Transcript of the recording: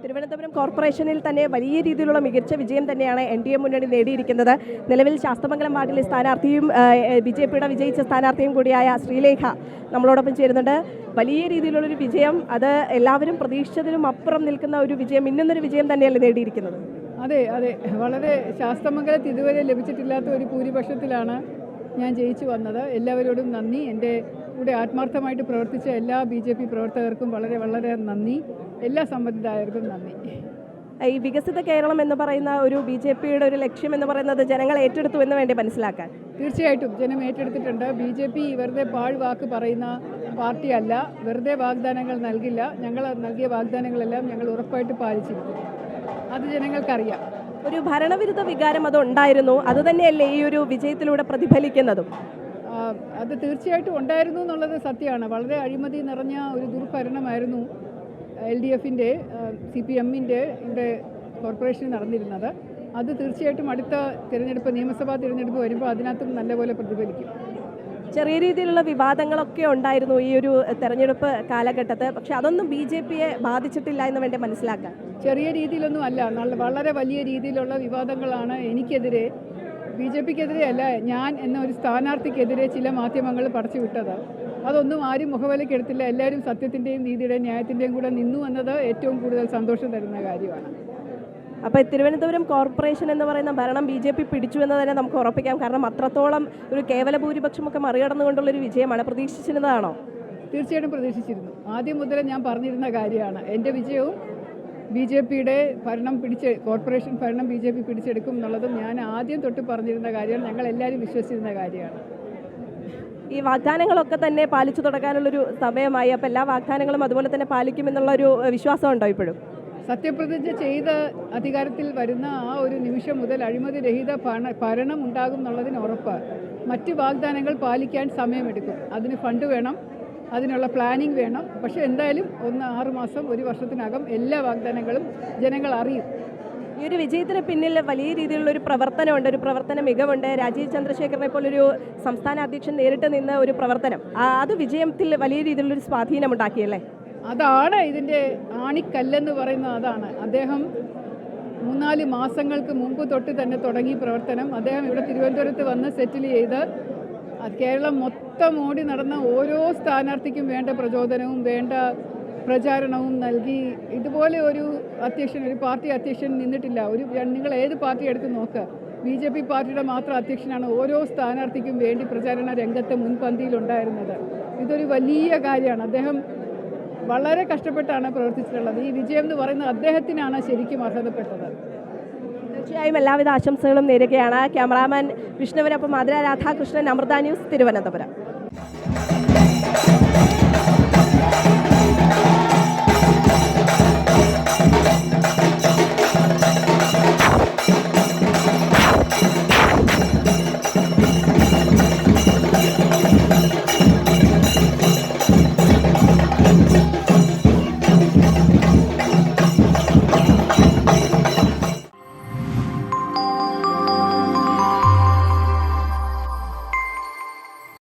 തിരുവനന്തപുരം കോർപ്പറേഷനിൽ തന്നെ വലിയ രീതിയിലുള്ള മികച്ച വിജയം തന്നെയാണ് NDA മുന്നണി നേടിയിരിക്കുന്നത്. നിലവിൽ ശാസ്തമംഗലം വാർഡിലെ സ്ഥാനാർത്ഥിയും BJPയുടെ വിജയിച്ച സ്ഥാനാർത്ഥിയും കൂടിയായ ശ്രീലേഖ നമ്മളോടൊപ്പം ചേരുന്നുണ്ട്. വലിയ രീതിയിലുള്ളൊരു വിജയം, അത് എല്ലാവരും പ്രതീക്ഷിച്ചതിനും അപ്പുറം നിൽക്കുന്ന ഒരു വിജയം, ഇന്നൊരു വിജയം തന്നെയല്ലേ നേടിയിരിക്കുന്നത്? അതെ, വളരെ ശാസ്തമംഗലത്ത് ഇതുവരെ ലഭിച്ചിട്ടില്ലാത്ത ഒരു ഭൂരിപക്ഷത്തിലാണ് ഞാൻ ജയിച്ചു വന്നത്. എല്ലാവരോടും നന്ദി. എൻ്റെ കൂടെ ആത്മാർത്ഥമായിട്ട് പ്രവർത്തിച്ച എല്ലാ BJP പ്രവർത്തകർക്കും വളരെ നന്ദി. എല്ലാ സമ്മതിദായകർക്കും നന്ദി. ഈ വികസിത കേരളം എന്ന് പറയുന്ന ഒരു BJPയുടെ ഒരു ലക്ഷ്യം എന്ന് പറയുന്നത് ജനങ്ങൾ ഏറ്റെടുത്തു എന്ന് വേണ്ടി മനസ്സിലാക്കാൻ? തീർച്ചയായിട്ടും ജനം ഏറ്റെടുത്തിട്ടുണ്ട്. BJP വെറുതെ പാഴ്വാക്ക് പറയുന്ന പാർട്ടിയല്ല, വെറുതെ വാഗ്ദാനങ്ങൾ നൽകില്ല. ഞങ്ങൾ നൽകിയ വാഗ്ദാനങ്ങളെല്ലാം ഞങ്ങൾ ഉറപ്പായിട്ട് പാലിച്ചിരിക്കും. അത് ജനങ്ങൾക്കറിയാം. ഒരു ഭരണവിരുദ്ധ വികാരം അത് ഉണ്ടായിരുന്നു, അതുതന്നെയല്ലേ ഈ ഒരു വിജയത്തിലൂടെ പ്രതിഫലിക്കുന്നതും? അത് തീർച്ചയായിട്ടും ഉണ്ടായിരുന്നു എന്നുള്ളത് സത്യമാണ്. വളരെ അഴിമതി നിറഞ്ഞ ഒരു ദുർഭരണമായിരുന്നു LDFിൻ്റെ CPMൻ്റെ ഇവിടെ കോർപ്പറേഷനിൽ നടന്നിരുന്നത്. അത് തീർച്ചയായിട്ടും അടുത്ത തിരഞ്ഞെടുപ്പ്, നിയമസഭാ തിരഞ്ഞെടുപ്പ് വരുമ്പോൾ അതിനകത്തും നല്ലപോലെ പ്രതിഫലിക്കും. ചെറിയ രീതിയിലുള്ള വിവാദങ്ങളൊക്കെ ഉണ്ടായിരുന്നു ഈ ഒരു തെരഞ്ഞെടുപ്പ് കാലഘട്ടത്ത്, പക്ഷെ അതൊന്നും BJPയെ ബാധിച്ചിട്ടില്ല എന്ന് വേണ്ടി മനസ്സിലാക്കാൻ? ചെറിയ രീതിയിലൊന്നും അല്ല, വളരെ വലിയ രീതിയിലുള്ള വിവാദങ്ങളാണ് എനിക്കെതിരെ, BJPക്കെതിരെ അല്ല, ഞാൻ എന്ന ഒരു സ്ഥാനാർത്ഥിക്കെതിരെ ചില മാധ്യമങ്ങൾ പടച്ചുവിട്ടത്. അതൊന്നും ആരും മുഖവിലയ്ക്ക് എടുത്തില്ല. എല്ലാവരും സത്യത്തിൻ്റെയും നീതിയുടെയും ന്യായത്തിൻ്റെയും കൂടെ നിന്നു എന്നത് ഏറ്റവും കൂടുതൽ സന്തോഷം തരുന്ന കാര്യമാണ്. അപ്പോൾ തിരുവനന്തപുരം കോർപ്പറേഷൻ എന്ന് പറയുന്ന ഭരണം BJP പിടിച്ചു എന്ന് തന്നെ നമുക്ക് ഉറപ്പിക്കാം. കാരണം അത്രത്തോളം ഒരു കേവല ഭൂരിപക്ഷമൊക്കെ മറികടന്നുകൊണ്ടുള്ളൊരു വിജയമാണ്. പ്രതീക്ഷിച്ചിരുന്നതാണോ? തീർച്ചയായിട്ടും പ്രതീക്ഷിച്ചിരുന്നു. ആദ്യം മുതൽ ഞാൻ പറഞ്ഞിരുന്ന കാര്യമാണ്, എൻ്റെ വിജയവും BJPയുടെ കോർപ്പറേഷൻ ഭരണം BJP പിടിച്ചെടുക്കും എന്നുള്ളതും ഞാൻ ആദ്യം തൊട്ട് പറഞ്ഞിരുന്ന കാര്യമാണ്. ഞങ്ങൾ എല്ലാവരും വിശ്വസിച്ചിരുന്ന കാര്യമാണ്. ഈ വാഗ്ദാനങ്ങളൊക്കെ തന്നെ പാലിച്ചു തുടങ്ങാനുള്ളൊരു സമയമായി. അപ്പോൾ എല്ലാ വാഗ്ദാനങ്ങളും അതുപോലെ തന്നെ പാലിക്കുമെന്നുള്ളൊരു വിശ്വാസമുണ്ടോ ഇപ്പോഴും? സത്യപ്രതിജ്ഞ ചെയ്ത് അധികാരത്തിൽ വരുന്ന ആ ഒരു നിമിഷം മുതൽ അഴിമതി രഹിത ഭരണം ഉണ്ടാകും എന്നുള്ളതിന് ഉറപ്പ്. മറ്റ് വാഗ്ദാനങ്ങൾ പാലിക്കാൻ സമയമെടുക്കും. അതിന് ഫണ്ട് വേണം, അതിനുള്ള പ്ലാനിങ് വേണം. പക്ഷേ എന്തായാലും 6 മാസം, 1 വർഷത്തിനകം എല്ലാ വാഗ്ദാനങ്ങളും ജനങ്ങൾ അറിയും. ഈ ഒരു വിജയത്തിന് പിന്നിൽ വലിയ രീതിയിലുള്ളൊരു പ്രവർത്തനമുണ്ട്, ഒരു പ്രവർത്തന മികവുണ്ട്. രാജീവ് ചന്ദ്രശേഖരനെ പോലൊരു സംസ്ഥാന അധ്യക്ഷൻ നേരിട്ട് നിന്ന് ഒരു പ്രവർത്തനം, അത് വിജയത്തിൽ വലിയ രീതിയിലുള്ളൊരു സ്വാധീനമുണ്ടാക്കിയല്ലേ? അതാണ് ഇതിൻ്റെ ആണിക്കല്ലെന്ന് പറയുന്നത്. അതാണ് അദ്ദേഹം 3-4 മാസങ്ങൾക്ക് മുമ്പ് തൊട്ട് തന്നെ തുടങ്ങി പ്രവർത്തനം. അദ്ദേഹം ഇവിടെ തിരുവനന്തപുരത്ത് വന്ന് സെറ്റിൽ ചെയ്ത് കേരളം മൊത്തം ഓടി നടന്ന ഓരോ സ്ഥാനാർത്ഥിക്കും വേണ്ട പ്രചോദനവും വേണ്ട പ്രചാരണവും നൽകി. ഇതുപോലെ ഒരു പാർട്ടി അധ്യക്ഷൻ നിന്നിട്ടില്ല. നിങ്ങൾ ഏത് പാർട്ടി എടുത്ത് നോക്കുക, BJP പാർട്ടിയുടെ മാത്രം അധ്യക്ഷനാണ് ഓരോ സ്ഥാനാർത്ഥിക്കും വേണ്ടി പ്രചാരണ രംഗത്ത് മുൻപന്തിയിലുണ്ടായിരുന്നത്. ഇതൊരു വലിയ കാര്യമാണ്. അദ്ദേഹം വളരെ കഷ്ടപ്പെട്ടാണ് പ്രവർത്തിച്ചിട്ടുള്ളത്. ഈ വിജയം എന്ന് പറയുന്നത് അദ്ദേഹത്തിനാണ് ശരിക്കും അർഹതപ്പെട്ടത്. തീർച്ചയായും എല്ലാവിധ ആശംസകളും നേരുകയാണ്. ക്യാമറാമാൻ വിഷ്ണുവിനൊപ്പം മാധുര രാധാകൃഷ്ണൻ, അമൃത ന്യൂസ്, തിരുവനന്തപുരം.